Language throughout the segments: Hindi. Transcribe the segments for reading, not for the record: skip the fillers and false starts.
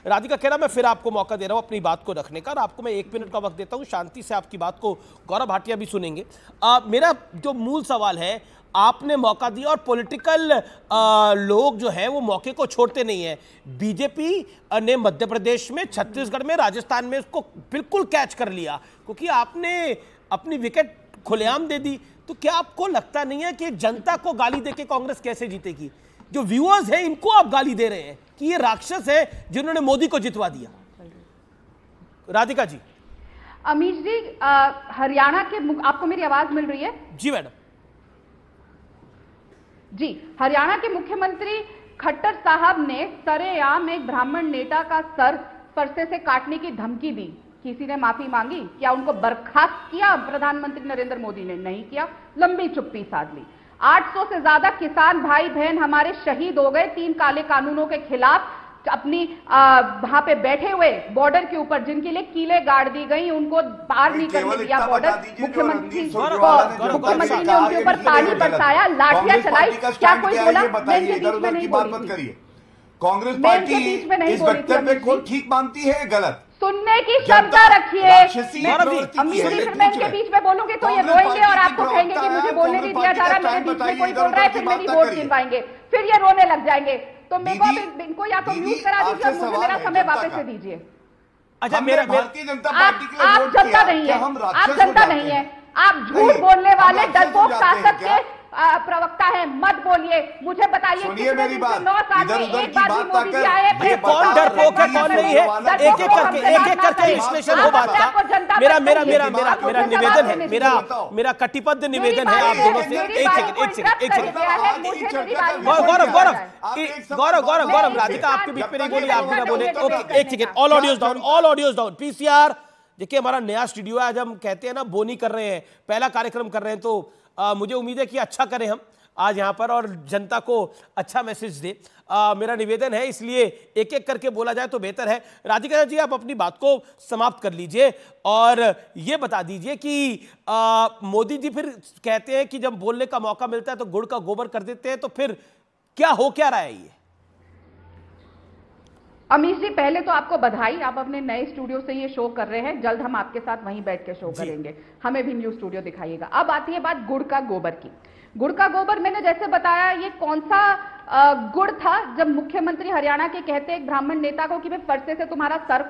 राधिका खेरा, मैं फिर आपको मौका दे रहा हूं अपनी बात को रखने का, और आपको मैं 1 मिनट का वक्त देता हूं, शांति से आपकी बात को गौरव भाटिया भी सुनेंगे। मेरा जो मूल सवाल है, आपने मौका दिया और पॉलिटिकल लोग जो है वो मौके को छोड़ते नहीं है। बीजेपी ने मध्य प्रदेश में, छत्तीसगढ़ में, राजस्थान में उसको बिल्कुल कैच कर लिया, क्योंकि आपने अपनी विकेट खुलेआम दे दी। तो क्या आपको लगता नहीं है कि जनता को गाली देके कांग्रेस कैसे जीतेगी? जो व्यूअर्स है इनको आप गाली दे रहे हैं कि ये राक्षस है जिन्होंने मोदी को जितवा दिया। राधिका जी। अमीश जी, हरियाणा के, आपको मेरी आवाज मिल रही है? जी मैडम। जी, हरियाणा के मुख्यमंत्री खट्टर साहब ने सरेआम एक ब्राह्मण नेता का सर फरसे से काटने की धमकी दी। किसी ने माफी मांगी? क्या उनको बर्खास्त किया प्रधानमंत्री नरेंद्र मोदी ने? नहीं किया, लंबी चुप्पी साध ली। 800 से ज्यादा किसान भाई बहन हमारे शहीद हो गए 3 काले कानूनों के खिलाफ। अपनी वहां पे बैठे हुए बॉर्डर के ऊपर जिनके लिए कीलें गाड़ दी गई, उनको पार नहीं करने दिया बॉर्डर। मुख्यमंत्री ने उनके ऊपर पानी बरसाया, लाठियां चलाई। क्या कोई बोला? मैं इनके बीच में नहीं बोली। कांग्रेस पार्टी इस वक्तव्य को ठीक मानती है, गलत? सुनने की क्षमता रखिए। अमीर जी, फिर मैं इनके बीच में बोलूंगी तो ये रोएंगे और आपको कहेंगे कि मुझे बोलने नहीं दिया जा रहा, मेरे बीच में कोई बोल रहा है, फिर मेरी वोट गिनवाएंगे, फिर ये रोने लग जाएंगे। तो मेरे को इनको या तो म्यूट करा दीजिए और मुझे मेरा समय वापस से दीजिए। अच्छा, मेरा भारतीय जनता पार्टी के लिए आप जनता नहीं है, आप जनता नहीं है, आप झूठ बोलने वाले डरपोक शासक के प्रवक्ता है। मत बोलिए, मुझे बताइए सुनिए मेरी बात, 9 साल में एक बार भी मोदी जी आए? कौन डरपोक है कौन नहीं है, एक एक करके विश्लेषण हो बात का। मेरा निवेदन है, मेरा कटिबद्ध निवेदन है आप दोनों से। एक सेकंड गौरव, राधिका आपके बीच में नहीं बोली, आप बिना बोले। ओके, एक second, all audios down. PCR देखिए, हमारा नया स्टूडियो है, आज हम कहते हैं ना बोनी कर रहे हैं, पहला कार्यक्रम कर रहे हैं, तो मुझे उम्मीद है कि अच्छा करें हम आज यहाँ पर और जनता को अच्छा मैसेज दे। मेरा निवेदन है, इसलिए एक एक करके बोला जाए तो बेहतर है। राधिका जी, आप अपनी बात को समाप्त कर लीजिए और ये बता दीजिए कि मोदी जी फिर कहते हैं कि जब बोलने का मौका मिलता है तो गुड़ का गोबर कर देते हैं, तो फिर क्या रहा है ये? अमीश जी, पहले तो आपको बधाई, आप अपने नए स्टूडियो से ये शो कर रहे हैं। जल्द हम आपके साथ वहीं बैठ के शो करेंगे, हमें भी न्यू स्टूडियो दिखाइएगा। अब आती है बात गुड़ का गोबर की। गुड़ का गोबर, मैंने जैसे बताया, ये कौन सा गुड़ था जब मुख्यमंत्री हरियाणा के कहते एक ब्राह्मण नेता को कि मैं फरसे से तुम्हारा सर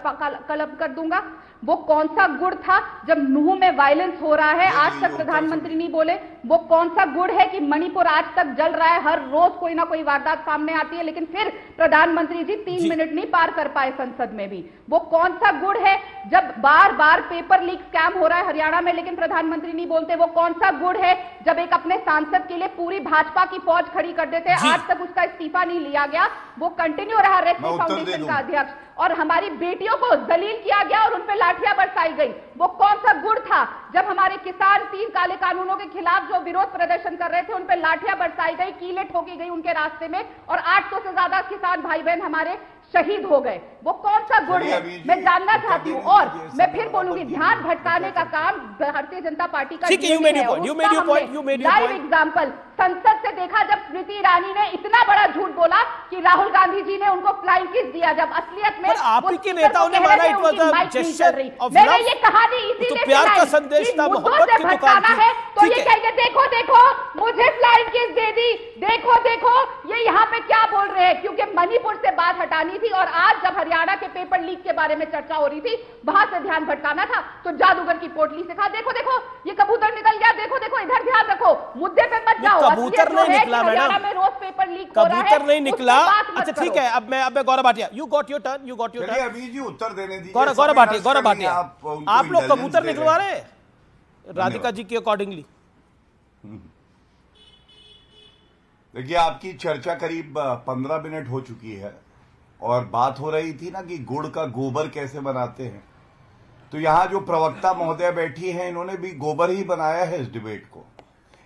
कलम कर दूंगा? वो कौन सा गुड़ था जब नूह में वायलेंस हो रहा है, आज तक प्रधानमंत्री नहीं बोले? वो कौन सा गुड़ है कि मणिपुर आज तक जल रहा है, हर रोज कोई ना कोई वारदात सामने आती है, लेकिन फिर प्रधानमंत्री जी 3 मिनट नहीं पार कर पाए संसद में भी? वो कौन सा गुड़ है जब बार बार पेपर लीक स्कैम हो रहा है हरियाणा में, लेकिन प्रधानमंत्री नहीं बोलते? वो कौन सा गुड़ है जब एक अपने सांसद के लिए पूरी भाजपा की फौज खड़ी कर देते हैं, आज तक उसका इस्तीफा नहीं लिया गया, वो कंटिन्यू रहा रेड्डी फाउंडेशन का अध्यक्ष, और हमारी बेटियों को दलील किया गया और उन पर लाठियां बरसाई गई? वो कौन सा गुड़ था जब हमारे किसान 3 काले कानूनों के खिलाफ जो विरोध प्रदर्शन कर रहे थे उन पर लाठियां बरसाई गई, कीलें ठोकी गई उनके रास्ते में, और 800 से ज्यादा किसान भाई बहन हमारे शहीद हो गए? वो कौन सा गुड़ है, मैं जानना चाहती हूँ। और मैं फिर बोलूंगी, ध्यान भटकाने का काम भारतीय जनता पार्टी का लाइव एग्जाम्पल संसद से देखा जब स्मृति ईरानी ने इतना बड़ा झूठ बोला कि राहुल गांधी जी ने उनको फ्लाइंग किस दिया, जब असलियत में आप ही के नेताओं ने माना it was a gesture of love. मैंने ये कहानी इसीलिए प्यार का संदेश था, मोहब्बत की भटकाना है तो ये कहेंगे देखो देखो मुझे फ्लाइंग किस दे दी, देखो देखो ये यहाँ पे क्या बोल रहे हैं, क्योंकि मणिपुर से बात हटानी थी। और आज जब हरियाणा के पेपर लीक के बारे में चर्चा हो रही थी, वहां से ध्यान भटकाना था, तो जादूगर की पोटली से कहा देखो देखो ये कबूतर निकल गया, देखो देखो इधर ध्यान रखो, मुद्दे पे मत जाओ। कबूतर नहीं निकला मैडम, में रोज पेपर लीक हो रहा है, कबूतर नहीं निकला। अच्छा ठीक है, अब मैं Gaurav Bhatia, you got your turn. अभी जी उत्तर देने दीजिए। गौरव भाटिया, आप लोग कबूतर निकलवा रहे हैं राधिका जी के अकॉर्डिंगली। देखिए, आपकी चर्चा करीब 15 मिनट हो चुकी है और बात हो रही थी ना कि गुड़ का गोबर कैसे बनाते हैं, तो यहां जो प्रवक्ता महोदय बैठी हैं इन्होंने भी गोबर ही बनाया है इस डिबेट को।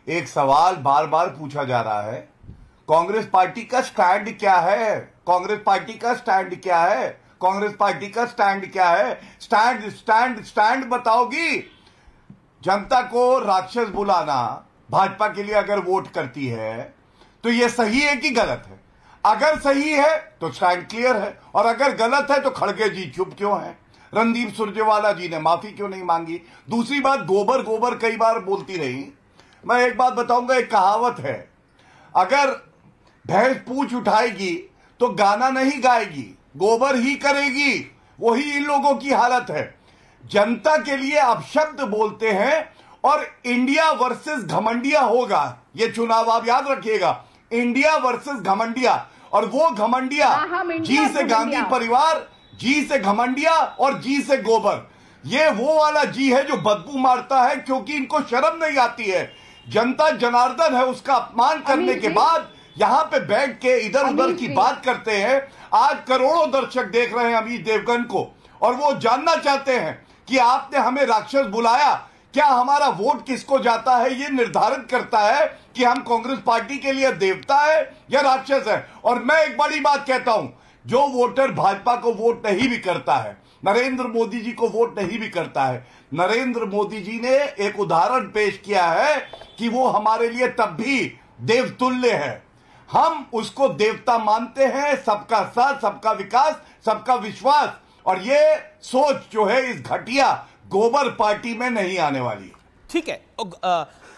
एक सवाल बार बार पूछा जा रहा है, कांग्रेस पार्टी का स्टैंड क्या है? कांग्रेस पार्टी का स्टैंड क्या है? कांग्रेस पार्टी का स्टैंड क्या है? स्टैंड बताओगी? जनता को राक्षस बुलाना भाजपा के लिए अगर वोट करती है तो यह सही है कि गलत है? अगर सही है तो स्टैंड क्लियर है, और अगर गलत है तो खड़गे जी चुप क्यों है? रणदीप सुरजेवाला जी ने माफी क्यों नहीं मांगी? दूसरी बात, गोबर गोबर कई बार बोलती रही। मैं एक बात बताऊंगा, एक कहावत है, अगर भैंस पूंछ उठाएगी तो गाना नहीं गाएगी, गोबर ही करेगी। वही इन लोगों की हालत है। जनता के लिए अपशब्द बोलते हैं, और इंडिया वर्सेस घमंडिया होगा ये चुनाव, आप याद रखिएगा, इंडिया वर्सेस घमंडिया। और वो घमंडिया जी से गांधी परिवार, जी से घमंडिया और जी से गोबर। ये वो वाला जी है जो बदबू मारता है, क्योंकि इनको शर्म नहीं आती है। जनता जनार्दन है, उसका अपमान करने के बाद यहां पे बैठ के इधर उधर की बात करते हैं। आज करोड़ों दर्शक देख रहे हैं अमित देवगन को, और वो जानना चाहते हैं कि आपने हमें राक्षस बुलाया। क्या हमारा वोट किसको जाता है ये निर्धारित करता है कि हम कांग्रेस पार्टी के लिए देवता है या राक्षस है। और मैं एक बड़ी बात कहता हूं, जो वोटर भाजपा को वोट नहीं भी करता है, नरेंद्र मोदी जी को वोट नहीं भी करता है, नरेंद्र मोदी जी ने एक उदाहरण पेश किया है कि वो हमारे लिए तब भी देवतुल्य है। हम उसको देवता मानते हैं। सबका साथ, सबका विकास, सबका विश्वास, और ये सोच जो है इस घटिया गोबर पार्टी में नहीं आने वाली। ठीक है,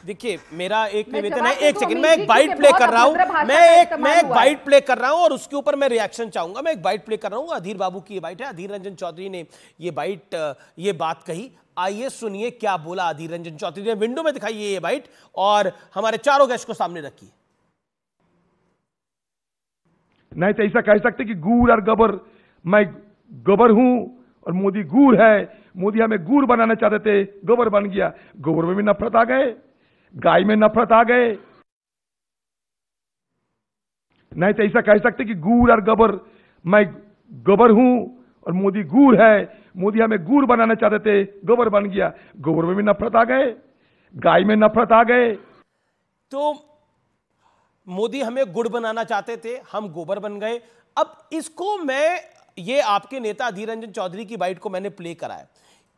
देखिए मेरा एक निवेदन है, एक सेकंड, मैं एक बाइट प्ले कर रहा हूं, मैं एक बाइट प्ले कर रहा हूं और उसके ऊपर मैं रिएक्शन चाहूंगा। मैं एक बाइट प्ले कर रहा हूं, अधीर बाबू की ये बाइट है, अधीर रंजन चौधरी ने ये बात कही। आइए सुनिए क्या बोला अधीर रंजन चौधरी ने। विंडो में दिखाइए ये बाइट और हमारे चारों गेस्ट को सामने रखिए। नहीं तो ऐसा कह सकते कि गुड़ और गोबर, मैं गोबर हूं और मोदी गुड़ है। मोदी हमें गुड़ बनाना चाहते थे, गोबर बन गया। गोबर में भी नफरत आ गए, गाय में नफरत आ गए। नहीं तो ऐसा कह सकते कि गुड़ और गोबर, मैं गोबर हूं और मोदी गुड़ है। मोदी हमें गुड़ बनाना चाहते थे, गोबर बन गया। गोबर में भी नफरत आ गए, गाय में नफरत आ गए। तो मोदी हमें गुड़ बनाना चाहते थे, हम गोबर बन गए। अब इसको ये आपके नेता अधीर रंजन चौधरी की बाइट को मैंने प्ले कराया।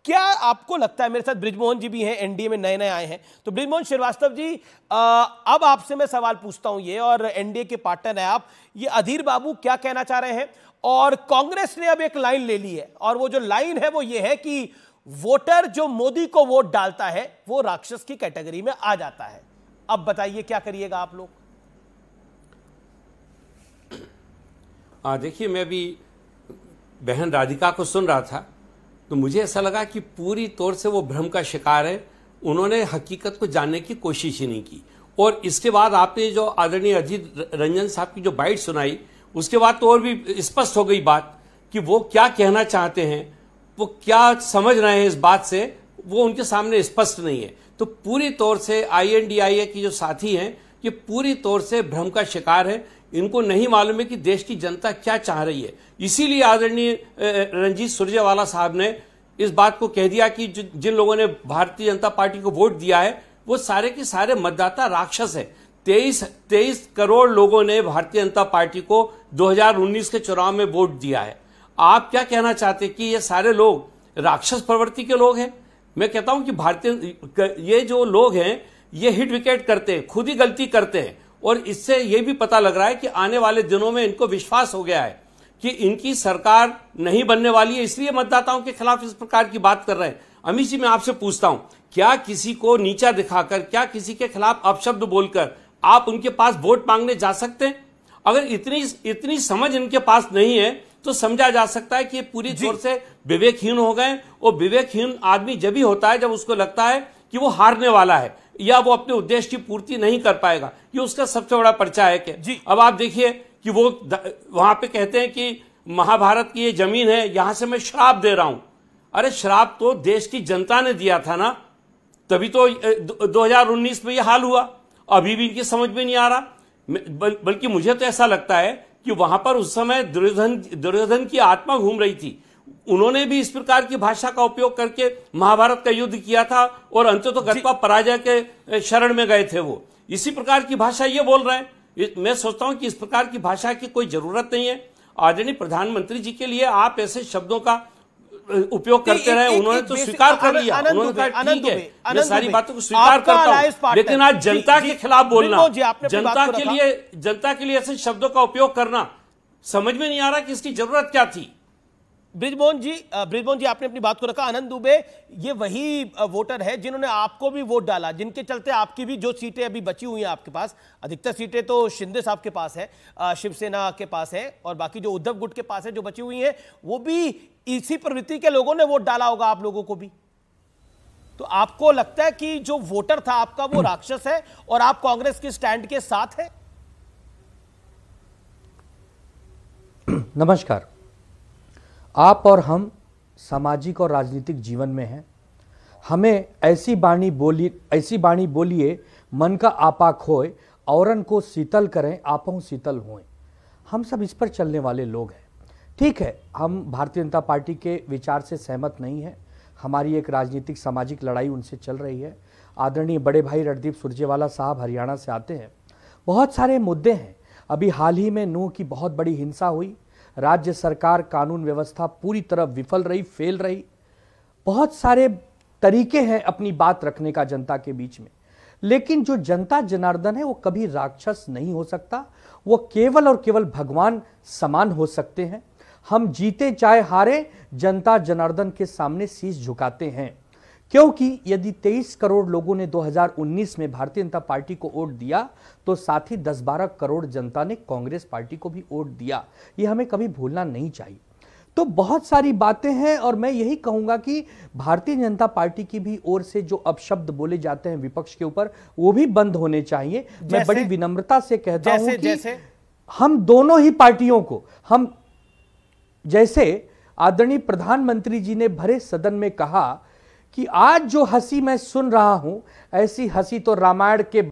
क्या आपको लगता है, मेरे साथ बृजमोहन जी भी हैं, एनडीए में नए नए आए हैं, तो बृजमोहन श्रीवास्तव जी, अब आपसे मैं सवाल पूछता हूं ये, और एनडीए के पार्टनर है आप, ये अधीर बाबू क्या कहना चाह रहे हैं? और कांग्रेस ने अब एक लाइन ले ली है, और वो जो लाइन है वो ये है कि वोटर जो मोदी को वोट डालता है वो राक्षस की कैटेगरी में आ जाता है। अब बताइए क्या करिएगा आप लोग? देखिए, मैं भी बहन राधिका को सुन रहा था तो मुझे ऐसा लगा कि पूरी तौर से वो भ्रम का शिकार है। उन्होंने हकीकत को जानने की कोशिश ही नहीं की। और इसके बाद आपने जो आदरणीय अधीर रंजन साहब की जो बाइट सुनाई, उसके बाद तो और भी स्पष्ट हो गई बात कि वो क्या कहना चाहते हैं, वो क्या समझ रहे हैं इस बात से, वो उनके सामने स्पष्ट नहीं है। तो पूरी तौर से INDIA की जो साथी हैं, ये पूरी तौर से भ्रम का शिकार है। इनको नहीं मालूम है कि देश की जनता क्या चाह रही है। इसीलिए आदरणीय रणजीत सुरजेवाला साहब ने इस बात को कह दिया कि जिन लोगों ने भारतीय जनता पार्टी को वोट दिया है वो सारे के सारे मतदाता राक्षस है। 23 करोड़ लोगों ने भारतीय जनता पार्टी को 2019 के चुनाव में वोट दिया है। आप क्या कहना चाहते हैं कि ये सारे लोग राक्षस प्रवृत्ति के लोग हैं? मैं कहता हूं कि ये जो लोग हैं ये हिट विकेट करते हैं, खुद ही गलती करते हैं। और इससे यह भी पता लग रहा है कि आने वाले दिनों में इनको विश्वास हो गया है कि इनकी सरकार नहीं बनने वाली है, इसलिए मतदाताओं के खिलाफ इस प्रकार की बात कर रहे हैं। अमित जी, मैं आपसे पूछता हूं, क्या किसी को नीचा दिखाकर, क्या किसी के खिलाफ अपशब्द बोलकर आप उनके पास वोट मांगने जा सकते हैं? अगर इतनी समझ इनके पास नहीं है तो समझा जा सकता है कि ये पूरी तौर से विवेकहीन हो गए। और विवेकहीन आदमी जब ही होता है जब उसको लगता है कि वो हारने वाला है या वो अपने उद्देश्य की पूर्ति नहीं कर पाएगा। ये उसका सबसे बड़ा पर्चा है कि अब आप देखिए कि वो वहां पे कहते हैं कि महाभारत की ये जमीन है, यहां से मैं श्राप दे रहा हूं। अरे श्राप तो देश की जनता ने दिया था ना, तभी तो 2019 में ये हाल हुआ। अभी भी इनकी समझ में नहीं आ रहा। बल्कि मुझे तो ऐसा लगता है कि वहां पर उस समय दुर्योधन की आत्मा घूम रही थी। उन्होंने भी इस प्रकार की भाषा का उपयोग करके महाभारत का युद्ध किया था और अंततः पराजय के शरण में गए थे। वो इसी प्रकार की भाषा ये बोल रहे हैं। मैं सोचता हूं कि इस प्रकार की भाषा की कोई जरूरत नहीं है। आदरणीय प्रधानमंत्री जी के लिए आप ऐसे शब्दों का उपयोग करते रहे, उन्होंने तो स्वीकार कर लिया, उन्होंने कहा ठीक है, मैं सारी बातों को स्वीकार करता हूं, लेकिन आज जनता के खिलाफ बोलना, जनता के लिए ऐसे शब्दों का उपयोग करना, समझ में नहीं आ रहा कि इसकी जरूरत क्या थी। ब्रिजमोहन जी आपने अपनी बात को रखा। आनंद दुबे, ये वही वोटर है जिन्होंने आपको भी वोट डाला, जिनके चलते आपकी भी जो सीटें अभी बची हुई हैं आपके पास, अधिकतर सीटें तो शिंदे साहब के पास है, शिवसेना के पास है, और बाकी जो उद्धव गुट के पास है जो बची हुई हैं, वो भी इसी प्रवृत्ति के लोगों ने वोट डाला होगा आप लोगों को भी। तो आपको लगता है कि जो वोटर था आपका वो राक्षस है और आप कांग्रेस के स्टैंड के साथ है? नमस्कार। आप और हम सामाजिक और राजनीतिक जीवन में हैं। हमें ऐसी बाणी बोलिए मन का आपा खोए, औरन को शीतल करें आपहु शीतल होएं। हम सब इस पर चलने वाले लोग हैं। ठीक है, हम भारतीय जनता पार्टी के विचार से सहमत नहीं हैं। हमारी एक राजनीतिक सामाजिक लड़ाई उनसे चल रही है। आदरणीय बड़े भाई रणदीप सुरजेवाला साहब हरियाणा से आते हैं। बहुत सारे मुद्दे हैं। अभी हाल ही में नूंह की बहुत बड़ी हिंसा हुई। राज्य सरकार, कानून व्यवस्था पूरी तरह विफल रही, फेल रही। बहुत सारे तरीके हैं अपनी बात रखने का जनता के बीच में, लेकिन जो जनता जनार्दन है वो कभी राक्षस नहीं हो सकता। वो केवल और केवल भगवान समान हो सकते हैं। हम जीते चाहे हारे, जनता जनार्दन के सामने शीश झुकाते हैं, क्योंकि यदि 23 करोड़ लोगों ने 2019 में भारतीय जनता पार्टी को वोट दिया तो साथ ही 10-12 करोड़ जनता ने कांग्रेस पार्टी को भी वोट दिया। ये हमें कभी भूलना नहीं चाहिए। तो बहुत सारी बातें हैं और मैं यही कहूंगा कि भारतीय जनता पार्टी की भी ओर से जो अपशब्द बोले जाते हैं विपक्ष के ऊपर, वो भी बंद होने चाहिए। मैं बड़ी विनम्रता से कहता हूं कि हम दोनों ही पार्टियों को, हम जैसे आदरणीय प्रधानमंत्री जी ने भरे सदन में कहा कि आज जो हंसी मैं सुन रहा हूं, ऐसी हंसी तो रामायण के